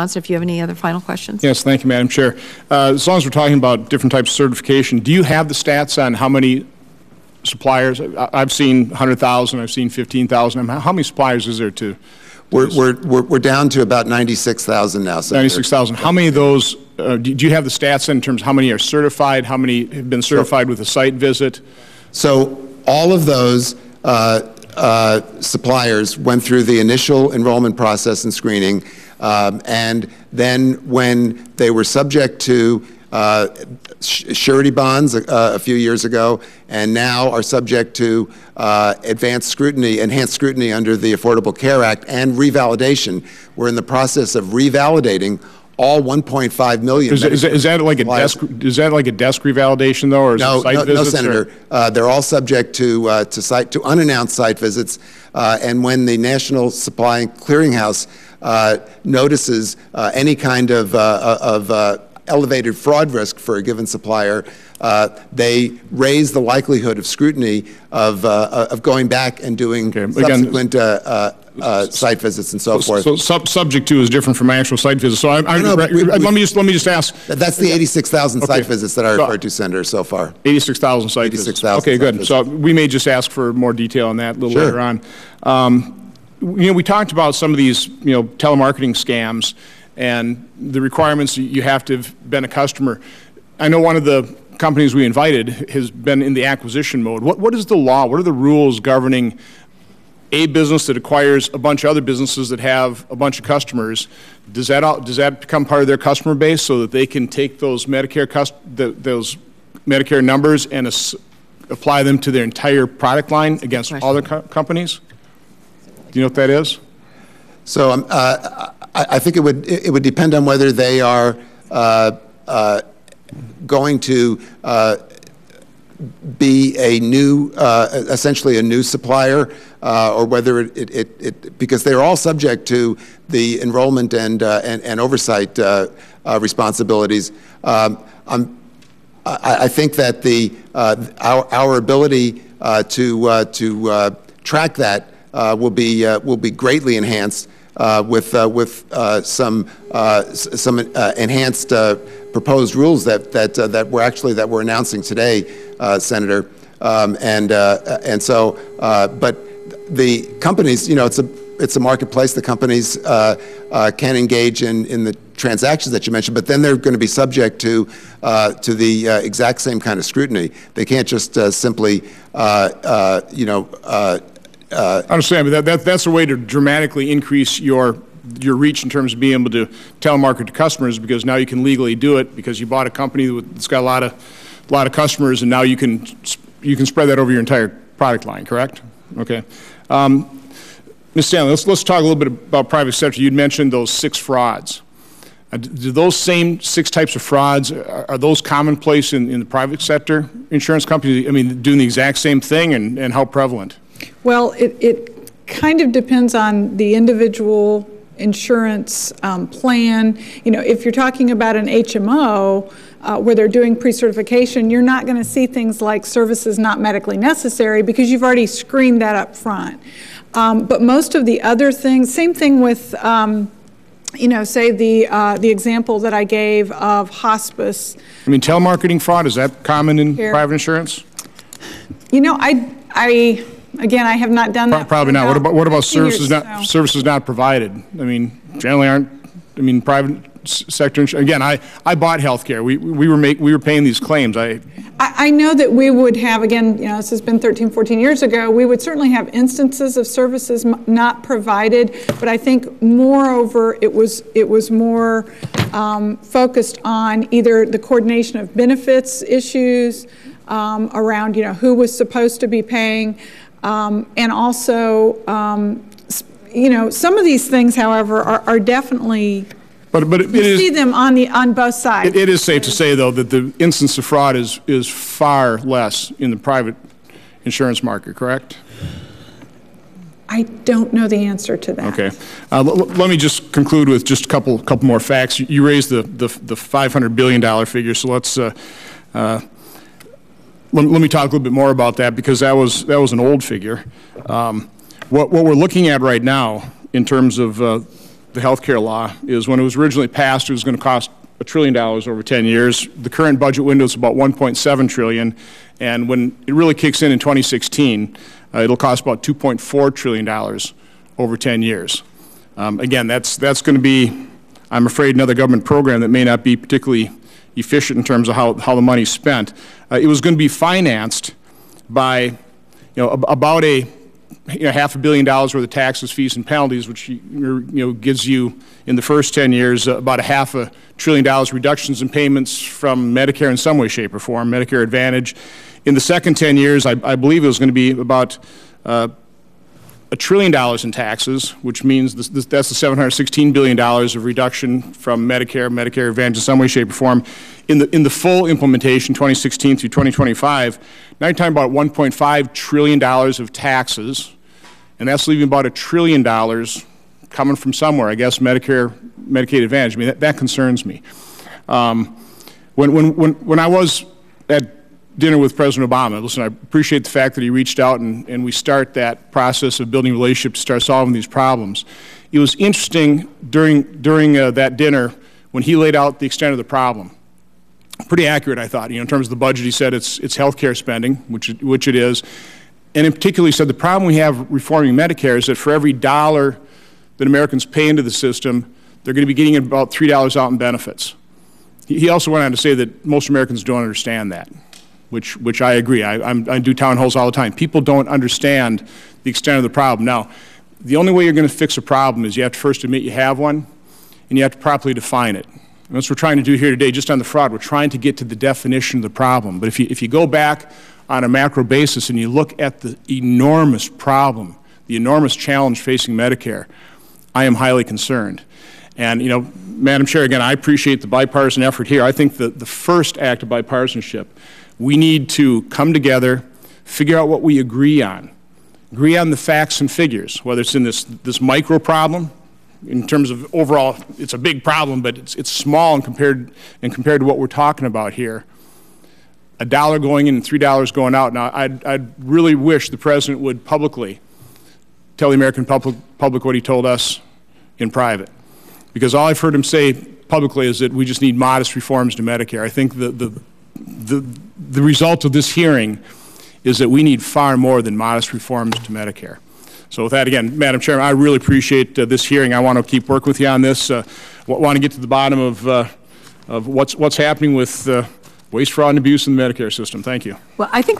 If you have any other final questions. Yes, thank you, Madam Chair. As long as we're talking about different types of certification, do you have the stats on how many suppliers? I've seen 100,000, I've seen 15,000. How many suppliers is there to? We're down to about 96,000 now. 96,000. How many of those, do you have the stats in terms of how many are certified, how many have been certified with a site visit? So all of those suppliers went through the initial enrollment process and screening, and then when they were subject to surety bonds a few years ago, and now are subject to enhanced scrutiny under the Affordable Care Act and revalidation. We're in the process of revalidating all 1.5 million. Is that like a desk? Is that like a desk revalidation though, or is it site visits? No, Senator. They're all subject to unannounced site visits, and when the National Supply and Clearinghouse notices any kind of elevated fraud risk for a given supplier, they raise the likelihood of scrutiny of going back and doing subsequent site visits and so forth. So subject to is different from actual site visits. So let me just ask. That's the 86,000 site visits that I referred to, Senator, so far. 86,000 site visits. Okay, good. So we may just ask for more detail on that a little later on. We talked about some of these, telemarketing scams and the requirements. You have to have been a customer. I know one of the companies we invited has been in the acquisition mode. What is the law? What are the rules governing a business that acquires a bunch of other businesses that have a bunch of customers? Does that become part of their customer base so that they can take those Medicare numbers and apply them to their entire product line against other companies? Do you know what that is? So I think it would depend on whether they are going to be a new, essentially a new supplier, or whether because they're all subject to the enrollment and oversight responsibilities. I think that our ability to track that will be greatly enhanced with some enhanced proposed rules that we're announcing today, Senator, and so but the companies, it's a marketplace. The companies can engage in the transactions that you mentioned, but then they're going to be subject to the exact same kind of scrutiny. They can't just simply I understand, but that's a way to dramatically increase your reach in terms of being able to telemarket to customers, because now you can legally do it because you bought a company that's got a lot of customers, and now you can spread that over your entire product line. Correct? Okay. Ms. Stanley, let's talk a little bit about private sector. You'd mentioned those 6 frauds. Do those same 6 types of frauds, are those commonplace in the private sector insurance companies? I mean, doing the exact same thing, and how prevalent? Well, it kind of depends on the individual insurance plan. If you're talking about an HMO where they're doing pre-certification, you're not going to see things like services not medically necessary because you've already screened that up front. But most of the other things, same thing with say the example that I gave of hospice. I mean, telemarketing fraud, is that common in private insurance? Again, I have not done that. Probably not. What about services not provided? I mean, generally aren't. I mean, private sector insurance. Again, I bought health care. We were paying these claims. I know that we would have, again, this has been 13, 14 years ago, we would certainly have instances of services not provided, but I think moreover it was more focused on either the coordination of benefits issues around who was supposed to be paying, and also some of these things, however, are definitely. But you see them on both sides. It is safe to say, though, that the instance of fraud is far less in the private insurance market, correct? I don't know the answer to that. Okay. Let me just conclude with just a couple more facts. You raised the $500 billion figure, so let's let me talk a little bit more about that, because that was an old figure. What we're looking at right now in terms of the health care law is when it was originally passed, it was going to cost $1 trillion over 10 years. The current budget window is about $1.7 trillion, and when it really kicks in 2016, it'll cost about $2.4 trillion over 10 years. Again, that's going to be, I'm afraid, another government program that may not be particularly efficient in terms of how the money's spent. It was going to be financed by, about a $500 million worth of taxes, fees, and penalties, which gives you in the first 10 years about $500 billion reductions in payments from Medicare in some way, shape, or form, Medicare Advantage. In the second 10 years, I believe it was going to be about $1 trillion in taxes, which means that's the $716 billion of reduction from Medicare Advantage in some way, shape, or form. In the full implementation, 2016 through 2025, now you're talking about $1.5 trillion of taxes, and that's leaving about $1 trillion coming from somewhere, I guess Medicaid Advantage. I mean, that concerns me. When I was at dinner with President Obama, listen, I appreciate the fact that he reached out and we start that process of building relationships to start solving these problems. It was interesting during that dinner when he laid out the extent of the problem. Pretty accurate, I thought. In terms of the budget, he said it's health care spending, which it is. And in particular, he said the problem we have reforming Medicare is that for every dollar that Americans pay into the system, they're going to be getting about $3 out in benefits. He also went on to say that most Americans don't understand that, which I agree. I do town halls all the time. People don't understand the extent of the problem. Now, the only way you're going to fix a problem is you have to first admit you have one, and you have to properly define it. And that's what we're trying to do here today, just on the fraud. We're trying to get to the definition of the problem. But if you go back on a macro basis and you look at the enormous problem, the enormous challenge facing Medicare, I am highly concerned. And, Madam Chair, again, I appreciate the bipartisan effort here. I think the first act of bipartisanship, we need to come together, figure out what we agree on the facts and figures, whether it's in this micro problem. In terms of overall, it's a big problem, but it's small and compared to what we're talking about here. $1 going in and $3 going out. Now, I'd really wish the President would publicly tell the American public what he told us in private, because all I've heard him say publicly is that we just need modest reforms to Medicare. I think the result of this hearing is that we need far more than modest reforms to Medicare. So with that, again, Madam Chairman, I really appreciate this hearing. I want to keep working with you on this. Want to get to the bottom of what's happening with waste, fraud, and abuse in the Medicare system. Thank you. Well, I think we